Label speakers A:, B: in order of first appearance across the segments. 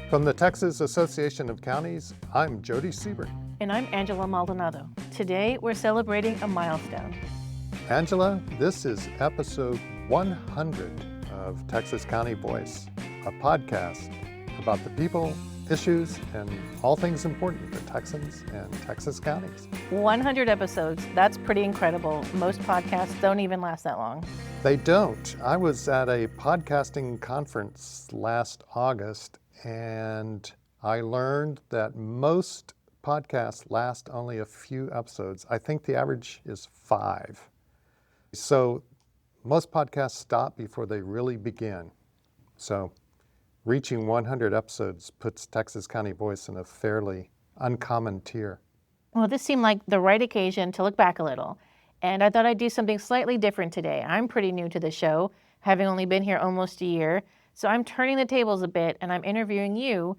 A: From the Texas Association of Counties, I'm Jody Siebert.
B: And I'm Angela Maldonado. Today, we're celebrating a milestone.
A: Angela, this is episode 100 of Texas County Voice, a podcast about the people, issues, and all things important to Texans and Texas counties.
B: 100 episodes. That's pretty incredible. Most podcasts don't even last that long.
A: They don't. I was at a podcasting conference last August, and I learned that most podcasts last only a few episodes. I think the average is 5. So most podcasts stop before they really begin. So reaching 100 episodes puts Texas County Voice in a fairly uncommon tier.
B: Well, this seemed like the right occasion to look back a little. And I thought I'd do something slightly different today. I'm pretty new to the show, having only been here almost a year. So I'm turning the tables a bit, and I'm interviewing you,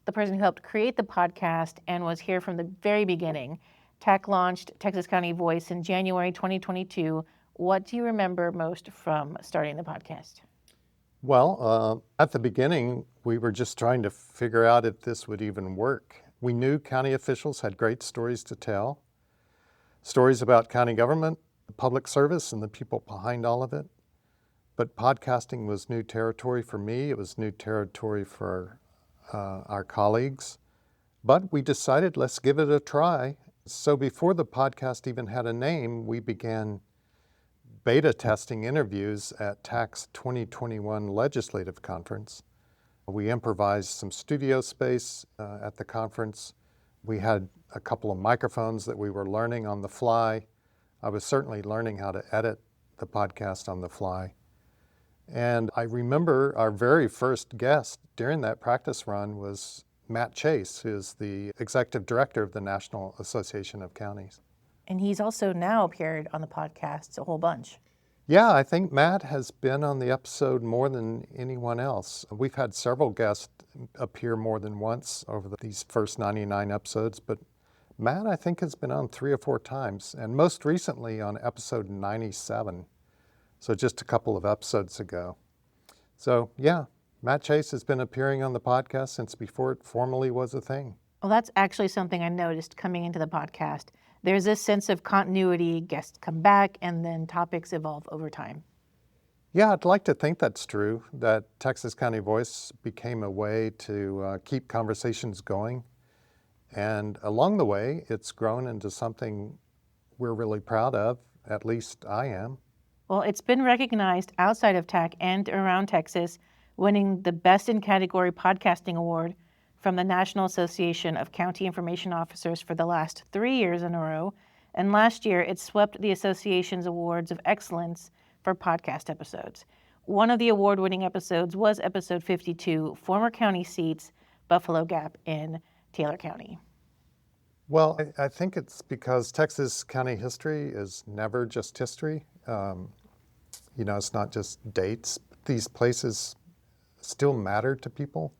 B: the person who helped create the podcast and was here from the very beginning. TAC launched Texas County Voice in January 2022. What do you remember most from starting the podcast?
A: Well, at the beginning, we were just trying to figure out if this would even work. We knew county officials had great stories to tell, stories about county government, public service, and the people behind all of it. But podcasting was new territory for me. It was new territory for our colleagues. But we decided, let's give it a try. So before the podcast even had a name, we began beta testing interviews at TAC's 2021 Legislative Conference. We improvised some studio space at the conference. We had a couple of microphones that we were learning on the fly. I was certainly learning how to edit the podcast on the fly. And I remember our very first guest during that practice run was Matt Chase, who's the executive director of the National Association of Counties.
B: And he's also now appeared on the podcast a whole bunch.
A: Yeah, I think Matt has been on the episode more than anyone else. We've had several guests appear more than once over these first 99 episodes, but Matt, I think, has been on 3 or 4 times, and most recently on episode 97. So just a couple of episodes ago. So yeah, Matt Chase has been appearing on the podcast since before it formally was a thing.
B: Well, that's actually something I noticed coming into the podcast. There's this sense of continuity, guests come back, and then topics evolve over time.
A: Yeah, I'd like to think that's true, that Texas County Voice became a way to keep conversations going. And along the way, it's grown into something we're really proud of, at least I am.
B: Well, it's been recognized outside of TAC and around Texas, winning the Best in Category Podcasting Award from the National Association of County Information Officers for the last 3 years in a row. And last year, it swept the association's awards of excellence for podcast episodes. One of the award-winning episodes was episode 52, Former County Seats, Buffalo Gap in Taylor County.
A: Well, I think it's because Texas county history is never just history. It's not just dates. These places still matter to people.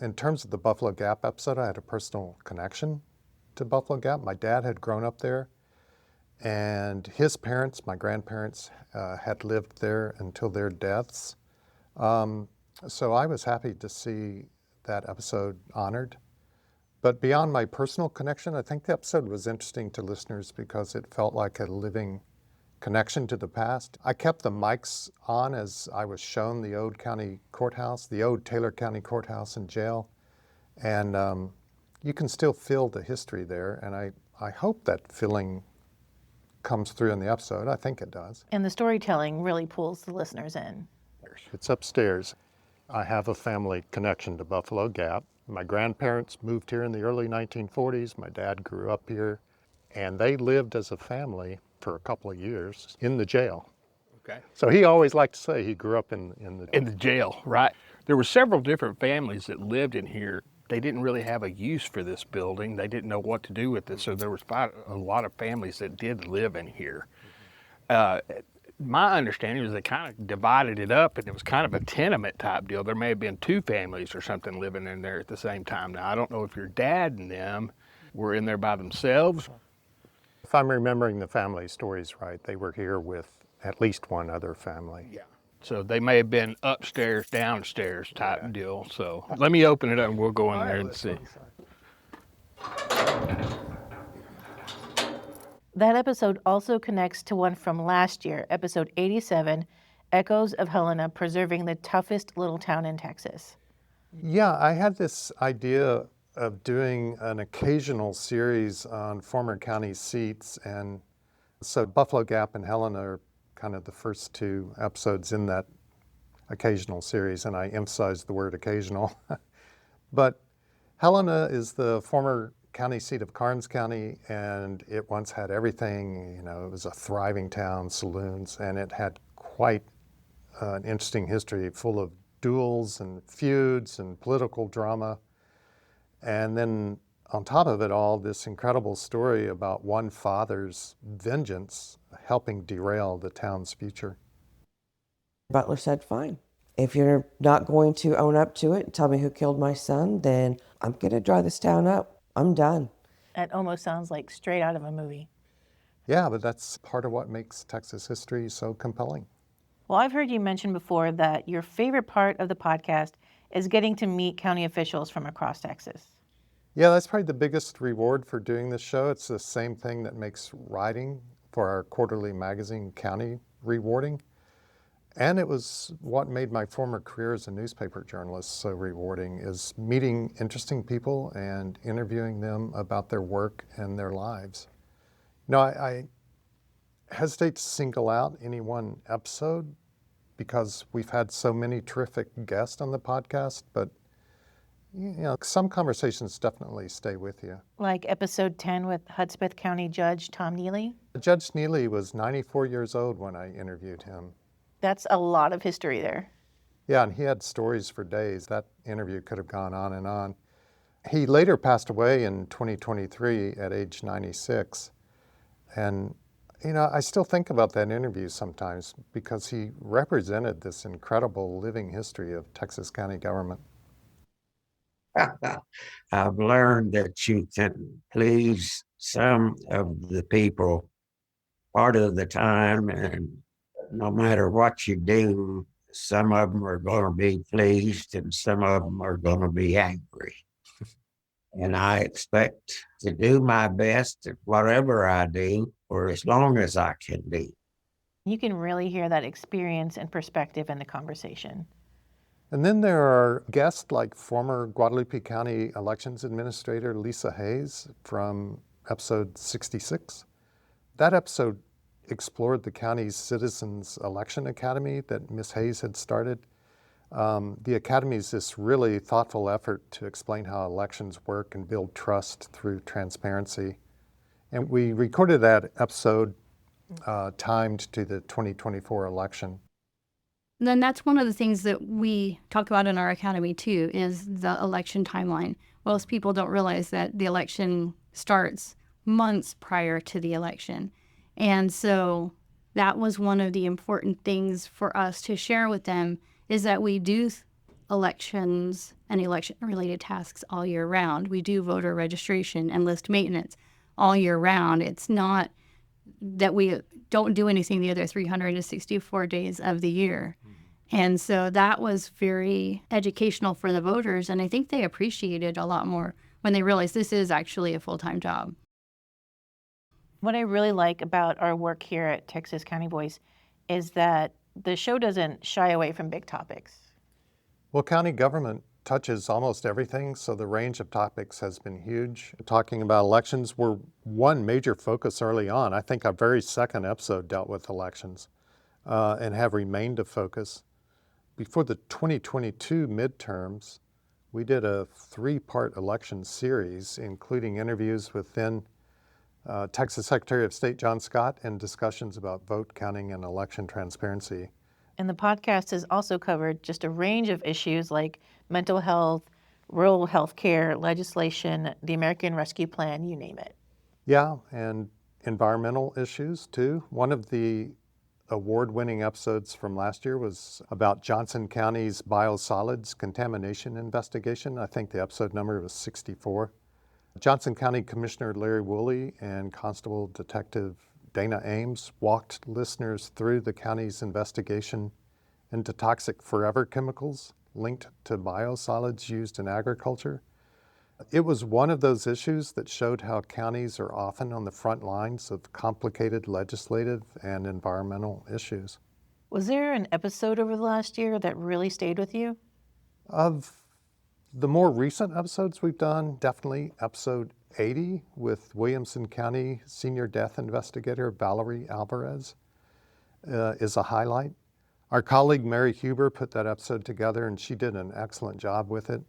A: In terms of the Buffalo Gap episode, I had a personal connection to Buffalo Gap. My dad had grown up there, and his parents, my grandparents, had lived there until their deaths. So I was happy to see that episode honored. But beyond my personal connection, I think the episode was interesting to listeners because it felt like a living connection to the past. I kept the mics on as I was shown the old county courthouse, the old Taylor County Courthouse and jail. And you can still feel the history there. And I hope that feeling comes through in the episode. I think it does.
B: And the storytelling really pulls the listeners in.
A: It's upstairs. I have a family connection to Buffalo Gap. My grandparents moved here in the early 1940s. My dad grew up here, and they lived as a family for a couple of years in the jail.
C: Okay.
A: So he always liked to say he grew up in
C: the jail, right. There were several different families that lived in here. They didn't really have a use for this building. They didn't know what to do with it, so there was a lot of families that did live in here. My understanding was they kind of divided it up, and it was kind of a tenement type deal. There may have been 2 families or something living in there at the same time. Now, I don't know if your dad and them were in there by themselves.
A: If I'm remembering the family stories right, they were here with at least one other family.
C: Yeah. So they may have been upstairs, downstairs type deal. So let me open it up and we'll go in there and see.
B: That episode also connects to one from last year, episode 87, Echoes of Helena, Preserving the Toughest Little Town in Texas.
A: Yeah, I had this idea of doing an occasional series on former county seats. And so Buffalo Gap and Helena are kind of the first two episodes in that occasional series, and I emphasize the word occasional. But Helena is the former county seat of Karnes County, and it once had everything. It was a thriving town, saloons, and it had quite an interesting history full of duels and feuds and political drama. And then on top of it all, this incredible story about one father's vengeance helping derail the town's future.
D: Butler said, fine. If you're not going to own up to it and tell me who killed my son, then I'm going to dry this town up. I'm done.
B: That almost sounds like straight out of a movie.
A: Yeah, but that's part of what makes Texas history so compelling.
B: Well, I've heard you mention before that your favorite part of the podcast is getting to meet county officials from across Texas.
A: Yeah, that's probably the biggest reward for doing this show. It's the same thing that makes writing for our quarterly magazine, County, rewarding. And it was what made my former career as a newspaper journalist so rewarding, is meeting interesting people and interviewing them about their work and their lives. I hesitate to single out any one episode because we've had so many terrific guests on the podcast, but some conversations definitely stay with you.
B: Like episode 10 with Hudspeth County Judge Tom Neely.
A: Judge Neely was 94 years old when I interviewed him.
B: That's a lot of history there.
A: Yeah, and he had stories for days. That interview could have gone on and on. He later passed away in 2023 at age 96. And, I still think about that interview sometimes because he represented this incredible living history of Texas county government.
E: I've learned that you can please some of the people part of the time, and no matter what you do, some of them are going to be pleased and some of them are going to be angry. And I expect to do my best at whatever I do for as long as I can do.
B: You can really hear that experience and perspective in the conversation.
A: And then there are guests like former Guadalupe County Elections Administrator Lisa Hayes from episode 66. That episode explored the county's Citizens Election Academy that Ms. Hayes had started. The Academy is this really thoughtful effort to explain how elections work and build trust through transparency. And we recorded that episode timed to the 2024 election.
F: Then that's one of the things that we talk about in our academy too, is the election timeline. Most people don't realize that the election starts months prior to the election. And so that was one of the important things for us to share with them, is that we do elections and election-related tasks all year round. We do voter registration and list maintenance all year round. It's not that we don't do anything the other 364 days of the year. And so that was very educational for the voters, and I think they appreciated a lot more when they realized this is actually a full-time job.
B: What I really like about our work here at Texas County Voice is that the show doesn't shy away from big topics.
A: Well, county government touches almost everything, so the range of topics has been huge. Talking about elections were one major focus early on. I think our very second episode dealt with elections and have remained a focus. Before the 2022 midterms, we did a 3-part election series, including interviews with then Texas Secretary of State John Scott and discussions about vote counting and election transparency.
B: And the podcast has also covered just a range of issues like mental health, rural health care, legislation, the American Rescue Plan, you name it.
A: Yeah, and environmental issues too. One of the award-winning episodes from last year was about Johnson County's biosolids contamination investigation. I think the episode number was 64. Johnson County Commissioner Larry Woolley and Constable Detective Dana Ames walked listeners through the county's investigation into toxic forever chemicals linked to biosolids used in agriculture. It was one of those issues that showed how counties are often on the front lines of complicated legislative and environmental issues.
B: Was there an episode over the last year that really stayed with you?
A: Of the more recent episodes we've done, definitely episode 80 with Williamson County Senior Death Investigator Valerie Alvarez is a highlight. Our colleague Mary Huber put that episode together and she did an excellent job with it.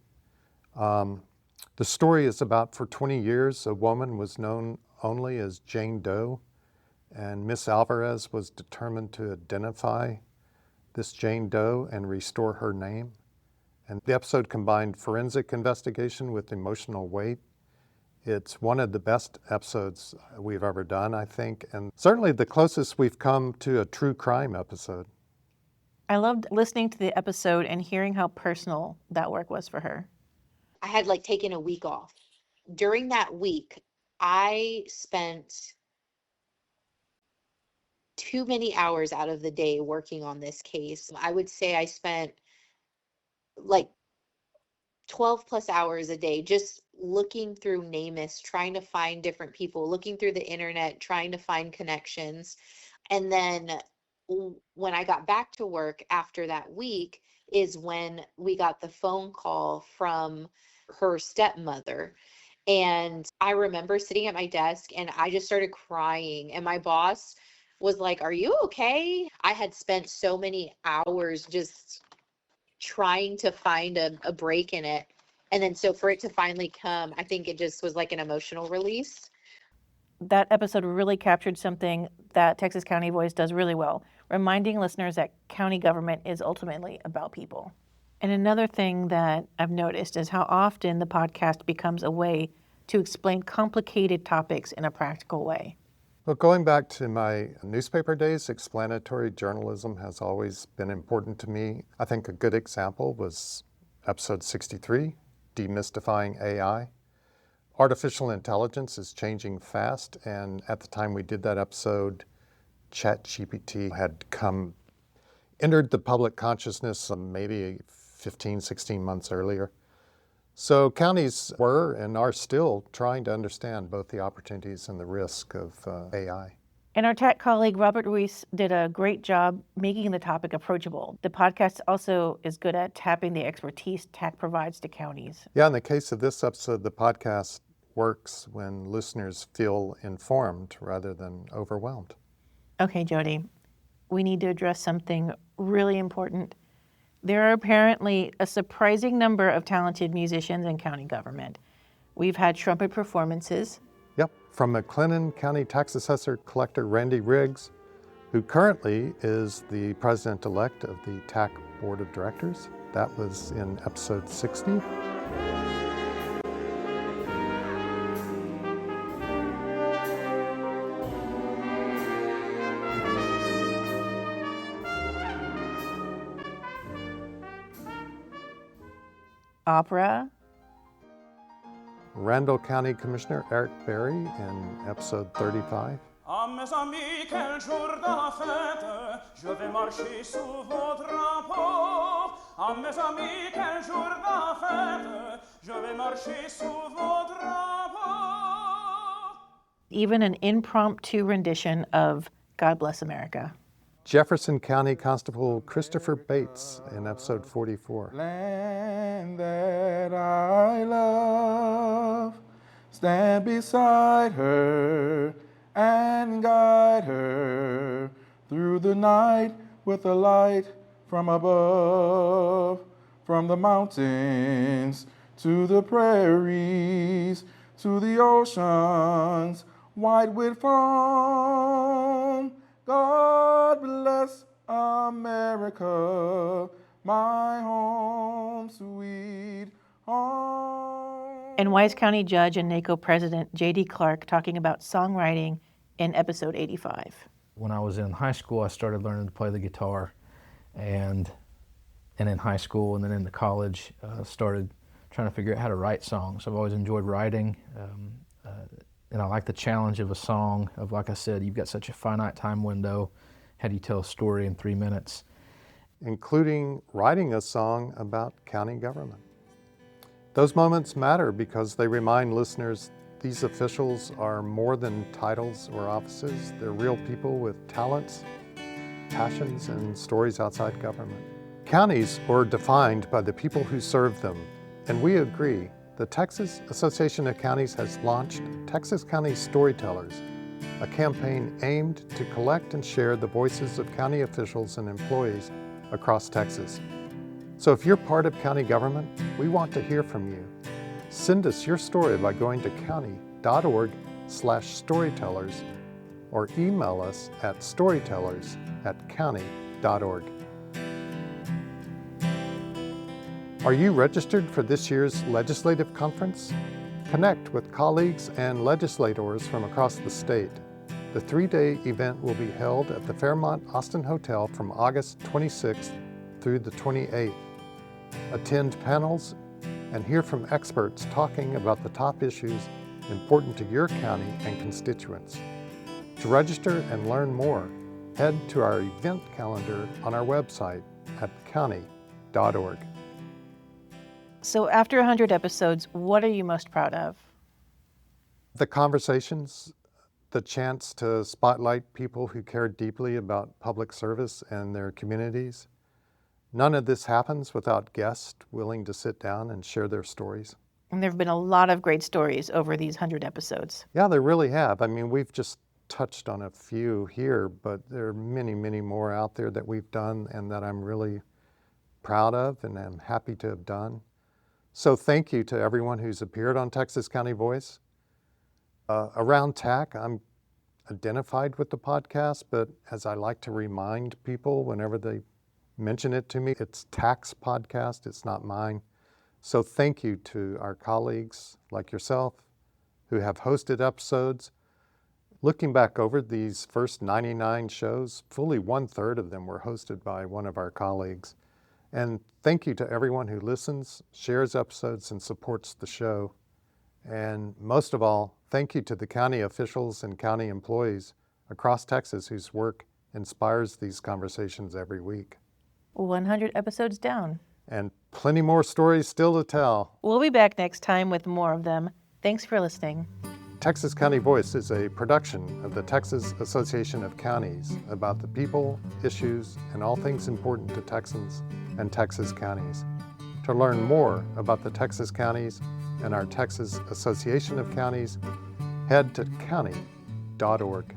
A: The story is about, for 20 years, a woman was known only as Jane Doe, and Miss Alvarez was determined to identify this Jane Doe and restore her name. And the episode combined forensic investigation with emotional weight. It's one of the best episodes we've ever done, I think, and certainly the closest we've come to a true crime episode.
B: I loved listening to the episode and hearing how personal that work was for her.
G: I had like taken a week off. During that week, I spent too many hours out of the day working on this case. I would say I spent like 12 plus hours a day just looking through NamUs, trying to find different people, looking through the internet, trying to find connections. And then when I got back to work after that week is when we got the phone call from her stepmother. And I remember sitting at my desk and I just started crying. And my boss was like, "Are you okay?" I had spent so many hours just trying to find a break in it. And then so for it to finally come, I think it just was like an emotional release.
B: That episode really captured something that Texas County Voice does really well, reminding listeners that county government is ultimately about people. And another thing that I've noticed is how often the podcast becomes a way to explain complicated topics in a practical way.
A: Well, going back to my newspaper days, explanatory journalism has always been important to me. I think a good example was episode 63, Demystifying AI. Artificial intelligence is changing fast, and at the time we did that episode, ChatGPT had entered the public consciousness maybe 15, 16 months earlier. So counties were and are still trying to understand both the opportunities and the risk of AI.
B: And our tech colleague, Robert Ruiz, did a great job making the topic approachable. The podcast also is good at tapping the expertise tech provides to counties.
A: Yeah, in the case of this episode, the podcast works when listeners feel informed rather than overwhelmed.
B: Okay, Jody, we need to address something really important. There are apparently a surprising number of talented musicians in county government. We've had trumpet performances.
A: Yep, from McLennan County Tax Assessor Collector Randy Riggs, who currently is the president-elect of the TAC Board of Directors. That was in episode 60.
B: Opera.
A: Randall County Commissioner Eric Berry in episode 35.
H: Ah, mes amis, quel jour de fête, je vais marcher sous vos drapeaux. Ah, mes amis, quel jour de fête, je vais marcher sous vos drapeaux.
B: Even an impromptu rendition of God Bless America.
A: Jefferson County Constable Christopher Bates in episode 44.
I: Land that I love, stand beside her and guide her through the night with a light from above, from the mountains to the prairies to the oceans white with foam. God bless America, my home, sweet home.
B: And Wise County Judge and NACO President J.D. Clark talking about songwriting in episode 85.
J: When I was in high school, I started learning to play the guitar, and in high school and then into college, started trying to figure out how to write songs. I've always enjoyed writing. And I like the challenge of a song of, like I said, you've got such a finite time window. How do you tell a story in 3 minutes?
A: including writing a song about county government. Those moments matter because they remind listeners these officials are more than titles or offices. They're real people with talents, passions, and stories outside government. Counties are defined by the people who serve them, and we agree. The Texas Association of Counties has launched Texas County Storytellers, a campaign aimed to collect and share the voices of county officials and employees across Texas. So if you're part of county government, we want to hear from you. Send us your story by going to county.org/storytellers or email us at storytellers@county.org. Are you registered for this year's legislative conference? Connect with colleagues and legislators from across the state. The 3-day event will be held at the Fairmont Austin Hotel from August 26th through the 28th. Attend panels and hear from experts talking about the top issues important to your county and constituents. To register and learn more, head to our event calendar on our website at county.org.
B: So after 100 episodes, what are you most proud of?
A: The conversations, the chance to spotlight people who care deeply about public service and their communities. None of this happens without guests willing to sit down and share their stories.
B: And there have been a lot of great stories over these 100 episodes.
A: Yeah, they really have. I mean, we've just touched on a few here, but there are many, many more out there that we've done and that I'm really proud of and I'm happy to have done. So thank you to everyone who's appeared on Texas County Voice. Around TAC, I'm identified with the podcast, but as I like to remind people whenever they mention it to me, it's TAC's podcast, it's not mine. So thank you to our colleagues like yourself who have hosted episodes. Looking back over these first 99 shows, fully 1/3 of them were hosted by one of our colleagues. And thank you to everyone who listens, shares episodes, and supports the show. And most of all, thank you to the county officials and county employees across Texas whose work inspires these conversations every week.
B: 100 episodes down.
A: And plenty more stories still to tell.
B: We'll be back next time with more of them. Thanks for listening.
A: Texas County Voice is a production of the Texas Association of Counties about the people, issues, and all things important to Texans and Texas counties. To learn more about the Texas counties and our Texas Association of Counties, head to county.org.